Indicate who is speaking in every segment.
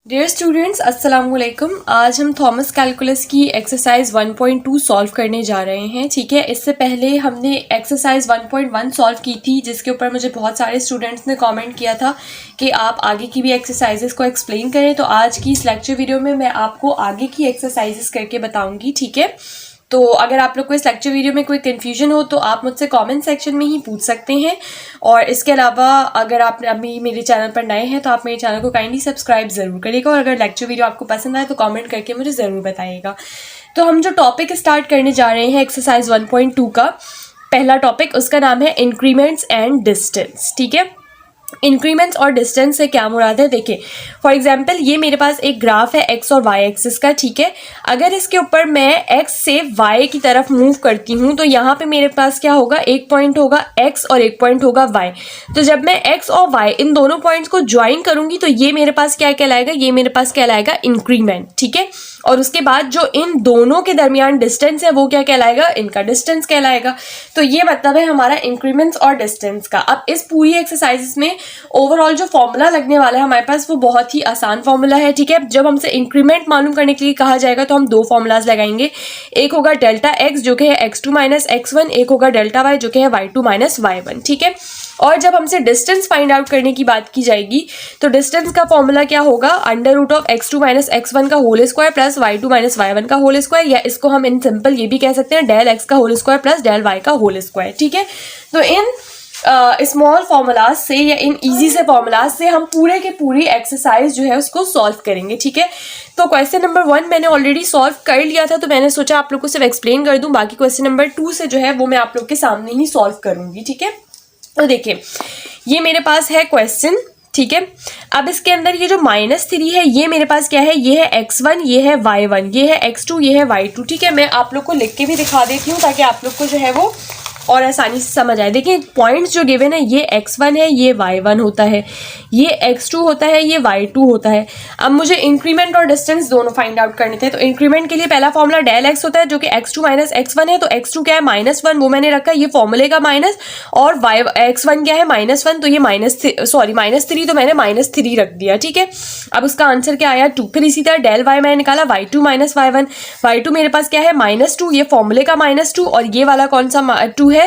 Speaker 1: Dear students अस्सलाम वालेकुम। आज हम थॉमस कैलकुलस की एक्सरसाइज 1.2 सॉल्व करने जा रहे हैं। ठीक है, इससे पहले हमने एक्सरसाइज 1.1 सॉल्व की थी, जिसके ऊपर मुझे बहुत सारे स्टूडेंट्स ने कमेंट किया था कि आप आगे की भी एक्सरसाइजेस को एक्सप्लेन करें। तो आज की इस लेक्चर वीडियो में मैं आपको आगे की एक्सरसाइजेस करके बताऊँगी। ठीक है, तो अगर आप लोग को इस लेक्चर वीडियो में कोई कन्फ्यूजन हो तो आप मुझसे कमेंट सेक्शन में ही पूछ सकते हैं। और इसके अलावा अगर आप अभी मेरे चैनल पर नए हैं तो आप मेरे चैनल को काइंडली सब्सक्राइब ज़रूर करिएगा, और अगर लेक्चर वीडियो आपको पसंद आए तो कमेंट करके मुझे ज़रूर बताइएगा। तो हम जो टॉपिक स्टार्ट करने जा रहे हैं एक्सरसाइज 1.2 का पहला टॉपिक, उसका नाम है इंक्रीमेंट्स एंड डिस्टेंस। ठीक है, इंक्रीमेंट्स और डिस्टेंस से क्या मुराद है, देखिए फॉर एग्जांपल ये मेरे पास एक ग्राफ है एक्स और वाई एक्सिस का। ठीक है, अगर इसके ऊपर मैं एक्स से वाई की तरफ मूव करती हूँ तो यहाँ पे मेरे पास क्या होगा, एक पॉइंट होगा एक्स और एक पॉइंट होगा वाई। तो जब मैं एक्स और वाई इन दोनों पॉइंट्स को ज्वाइन करूंगी तो ये मेरे पास क्या कहलाएगा, ये मेरे पास कहलाएगा इंक्रीमेंट। ठीक है, और उसके बाद जो इन दोनों के दरमियान डिस्टेंस है वो क्या कहलाएगा, इनका डिस्टेंस कहलाएगा। तो ये मतलब है हमारा इंक्रीमेंट्स और डिस्टेंस का। अब इस पूरी एक्सरसाइज में ओवरऑल जो फॉर्मूला लगने वाला है हमारे पास वो बहुत ही आसान फॉर्मूला है। ठीक है, जब हमसे इंक्रीमेंट मालूम करने के लिए कहा जाएगा तो हम दो फॉर्मूलाज लगाएंगे। एक होगा डेल्टा एक्स जो कि है x2 माइनस x1, एक होगा डेल्टा वाई जो कि है y2 माइनस y1। ठीक है, और जब हमसे डिस्टेंस फाइंड आउट करने की बात की जाएगी तो डिस्टेंस का फॉर्मूला क्या होगा, under root of x2 minus x1 का whole square plus y2 minus y1 का होल स्क्वायर, या इसको हम इन सिंपल ये भी कह सकते हैं डेल x का whole square plus del y का होल स्क्वायर। ठीक है, तो इन स्मॉल फॉर्मूलाज से या इन इजी से फॉर्मूलाज से हम पूरे के पूरी एक्सरसाइज जो है उसको सॉल्व करेंगे। ठीक है, तो क्वेश्चन नंबर 1 मैंने ऑलरेडी सॉल्व कर लिया था, तो मैंने सोचा आप लोग को सिर्फ एक्सप्लेन कर दूं, बाकी क्वेश्चन नंबर 2 से जो है वो मैं आप लोग के सामने ही सॉल्व करूंगी। ठीक है, तो देखिए ये मेरे पास है क्वेश्चन। ठीक है, अब इसके अंदर ये जो -3 है ये मेरे पास क्या है, ये है x1, ये है y1, ये है x2, ये है y2। ठीक है, मैं आप लोग को लिख के भी दिखा देती हूँ ताकि आप लोग को जो है वो और आसानी से समझ आए। देखिए पॉइंट्स जो गिवन है, ये x1 है, ये y1 होता है, ये x2 होता है, ये y2 होता है। अब मुझे इंक्रीमेंट और डिस्टेंस दोनों फाइंड आउट करने थे। तो इंक्रीमेंट के लिए पहला फॉर्मूला डेल x होता है जो कि x2 माइनस x1 है। तो x2 क्या है, -1, वो मैंने रखा ये फॉर्मूले का माइनस, और x1 क्या है, -1, तो ये -3, तो मैंने -3 रख दिया। ठीक है, अब उसका आंसर क्या आया, 2। फिर इसी तरह डेल y मैंने निकाला, y2 माइनस y1, y2 मेरे पास क्या है, -2, ये फॉर्मूले का -2, और ये वाला कौन सा 2 है,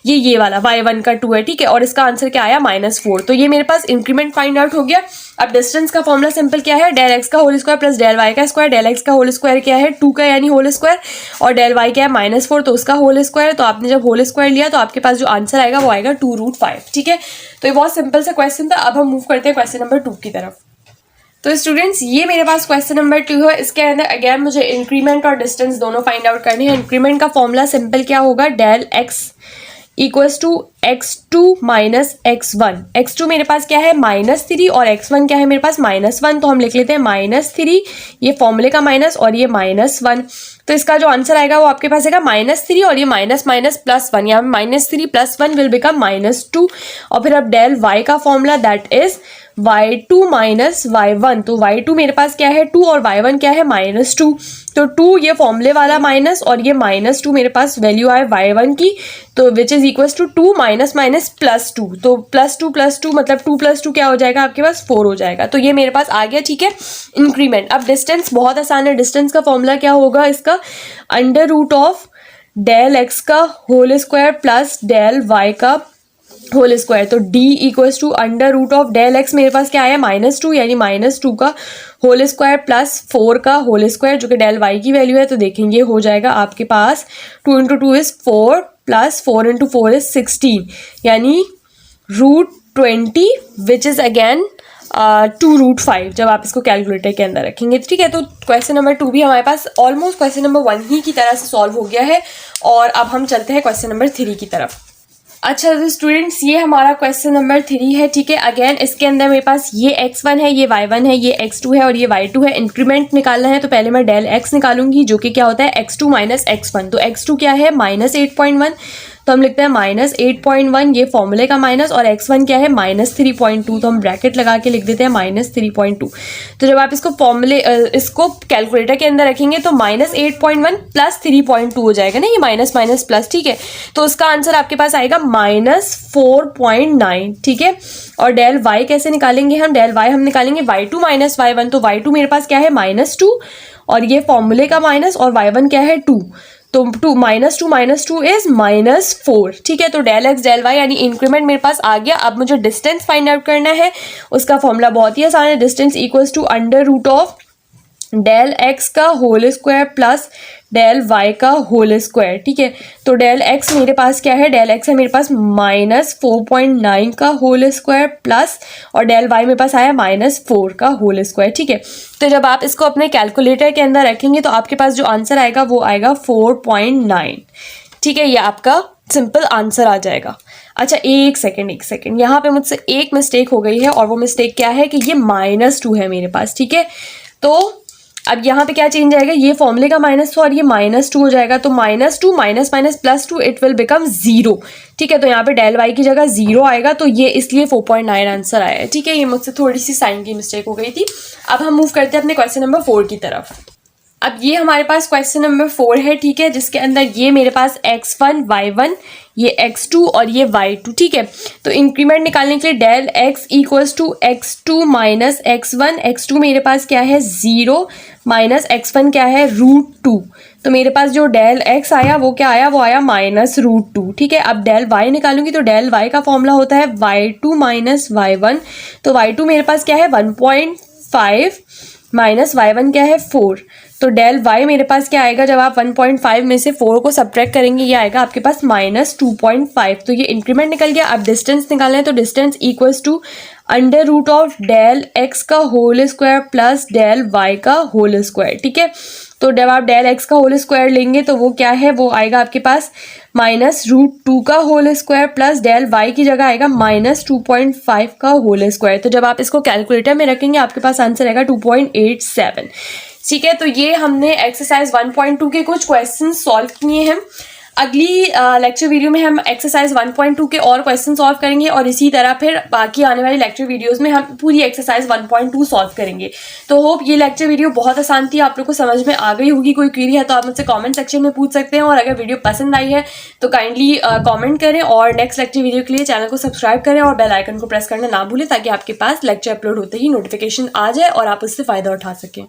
Speaker 1: ये वाला y1 का 2 है। ठीक है, और इसका आंसर क्या आया, -4। तो ये मेरे पास इंक्रीमेंट फाइंड आउट हो गया। अब डिस्टेंस का फॉर्मूला सिंपल क्या है, डेल x का whole square plus del y का स्क्वायर। डेल x का होल स्क्वायर क्या है, 2 का यानी होल स्क्वायर, और डेल y क्या है, -4, तो उसका होल स्क्वायर। तो आपने जब होल स्क्वायर लिया तो आपके पास जो आंसर आएगा वो आएगा 2√5। ठीक है, तो ये बहुत सिंपल सा क्वेश्चन था। अब हम मूव करते हैं क्वेश्चन नंबर 2 की तरफ। तो स्टूडेंट्स ये मेरे पास क्वेश्चन नंबर 2 है। इसके अंदर अगेन मुझे इंक्रीमेंट और डिस्टेंस दोनों फाइंड आउट करने हैं। इंक्रीमेंट का फॉर्मूला सिंपल क्या होगा, del x equals to x2 minus x1। x2 मेरे पास क्या है, -3, और x1 क्या है मेरे पास, -1। तो हम लिख लेते हैं -3, ये फॉर्मूले का माइनस और ये -1। तो इसका जो आंसर आएगा वो आपके पास आएगा -3, और ये माइनस माइनस +1, यहाँ -3 + 1 विल बिकम -2। और फिर अब डेल y का formula that is y2 minus y1। तो y2 मेरे पास क्या है, 2, और y1 क्या है, -2। तो 2 ये फॉर्मूले वाला माइनस, और ये -2 मेरे पास वैल्यू आए y1 की, तो which is equals to 2 minus minus +2। तो +2 मतलब 2 + 2 क्या हो जाएगा आपके पास, 4 हो जाएगा। तो ये मेरे पास आ गया। ठीक है, इंक्रीमेंट। अब डिस्टेंस बहुत आसान है। डिस्टेंस का फॉर्मूला क्या होगा इसका, under root of del x का whole square plus del y का होल स्क्वायर। तो d equals to under root of del x मेरे पास क्या आया, -2, यानी -2 का होल स्क्वायर प्लस 4 का होल स्क्वायर जो कि डेल y की वैल्यू है। तो देखेंगे हो जाएगा आपके पास 2 × 2 इज 4 प्लस 4 × 4 इज 16, यानी √20 विच इज अगेन 2√5 जब आप इसको कैलकुलेटर के अंदर रखेंगे। ठीक है, तो क्वेश्चन नंबर 2 भी हमारे पास ऑलमोस्ट क्वेश्चन नंबर 1 ही की तरह से सॉल्व हो गया है। और अब हम चलते हैं क्वेश्चन नंबर 3 की तरफ। अच्छा तो स्टूडेंट्स ये हमारा क्वेश्चन नंबर 3 है। ठीक है, अगेन इसके अंदर मेरे पास ये x1 है, ये y1 है, ये x2 है और ये y2 है। इंक्रीमेंट निकालना है तो पहले मैं डेल x निकालूंगी जो कि क्या होता है, x2 माइनस x1। तो x2 क्या है, -8.1, तो हम लिखते हैं -8.1, ये फॉर्मूले का माइनस, और x1 क्या है -3.2, तो हम ब्रैकेट लगा के लिख देते हैं -3.2। तो जब आप इसको कैलकुलेटर के अंदर रखेंगे तो -8.1 प्लस 3.2 हो जाएगा ना, ये माइनस माइनस प्लस, ठीक है। तो उसका आंसर आपके पास आएगा -4.9, ठीक है। और डेल y कैसे निकालेंगे हम? डेल y हम निकालेंगे y2 माइनस y1, तो y2 मेरे पास क्या है -2, और ये फॉर्मूले का माइनस, और y1 क्या है 2, तो -2 माइनस 2 इज -4, ठीक है। तो डेल x डेल y यानी इंक्रीमेंट मेरे पास आ गया। अब मुझे डिस्टेंस फाइंड आउट करना है, उसका फॉर्मूला बहुत ही आसान है, distance equals to under root of del x का whole square plus del y का होल स्क्वायर, ठीक है। तो डेल x मेरे पास क्या है? डेल x है मेरे पास -4.9 का होल स्क्वायर प्लस, और डेल y मेरे पास आया -4 का होल स्क्वायर, ठीक है। तो जब आप इसको अपने कैलकुलेटर के अंदर रखेंगे तो आपके पास जो आंसर आएगा वो आएगा 4.9, ठीक है। ये आपका सिंपल आंसर आ जाएगा। अच्छा एक सेकेंड, यहाँ पे मुझसे एक मिस्टेक हो गई है, और वो मिस्टेक क्या है कि ये -2 है मेरे पास, ठीक है। तो अब यहाँ पे क्या चेंज आएगा? ये फॉर्मूले का माइनस था और ये -2 हो जाएगा, तो -2 minus minus +2 it will become 0, ठीक है। तो यहाँ पे डेल y की जगह 0 आएगा, तो ये इसलिए 4.9 आंसर आया है, ठीक है। ये मुझसे थोड़ी सी साइन की मिस्टेक हो गई थी। अब हम मूव करते हैं अपने क्वेश्चन नंबर 4 की तरफ। अब ये हमारे पास क्वेश्चन नंबर 4 है, ठीक है, जिसके अंदर ये मेरे पास x1 y1, ये x2 और ये y2, ठीक है। तो इंक्रीमेंट निकालने के लिए del x equals to x2 minus x1, x2 मेरे पास क्या है 0 माइनस x1 क्या है √2, तो मेरे पास जो डेल x आया वो क्या आया? वो आया -√2, ठीक है। अब डेल y निकालूंगी तो डेल y का फॉर्मूला होता है y2 माइनस y1, तो y2 मेरे पास क्या है 1.5 माइनस y1 क्या है 4, तो डेल y मेरे पास क्या आएगा? जब आप 1.5 में से 4 को सब्ट्रैक्ट करेंगे ये आएगा आपके पास -2.5, तो ये इंक्रीमेंट निकल गया। अब डिस्टेंस निकालना है, तो distance equals to under root of del x का whole square plus del y का होल स्क्वायर, ठीक है। तो जब आप डेल x का होल स्क्वायर लेंगे तो वो क्या है? वो आएगा आपके पास -√2 का whole square plus del y की जगह आएगा -2.5 का होल स्क्वायर। तो जब आप इसको कैलकुलेटर में रखेंगे आपके पास आंसर आएगा 2.87, ठीक है। तो ये हमने एक्सरसाइज 1.2 के कुछ क्वेश्चन सॉल्व किए हैं। अगली लेक्चर वीडियो में हम एक्सरसाइज 1.2 के और क्वेश्चन सॉल्व करेंगे, और इसी तरह फिर बाकी आने वाली लेक्चर वीडियोस में हम पूरी एक्सरसाइज 1.2 सॉल्व करेंगे। तो होप ये लेक्चर वीडियो बहुत आसान थी, आप लोग को समझ में आ गई होगी। कोई क्वेरी है तो आप मुझसे कमेंट सेक्शन में पूछ सकते हैं, और अगर वीडियो पसंद आई है तो काइंडली कमेंट करें, और नेक्स्ट लेक्चर वीडियो के लिए चैनल को सब्सक्राइब करें और बेल आइकन को प्रेस करना ना भूलें, ताकि आपके पास लेक्चर अपलोड होते ही नोटिफिकेशन आ जाए और आप उससे फ़ायदा उठा सकें।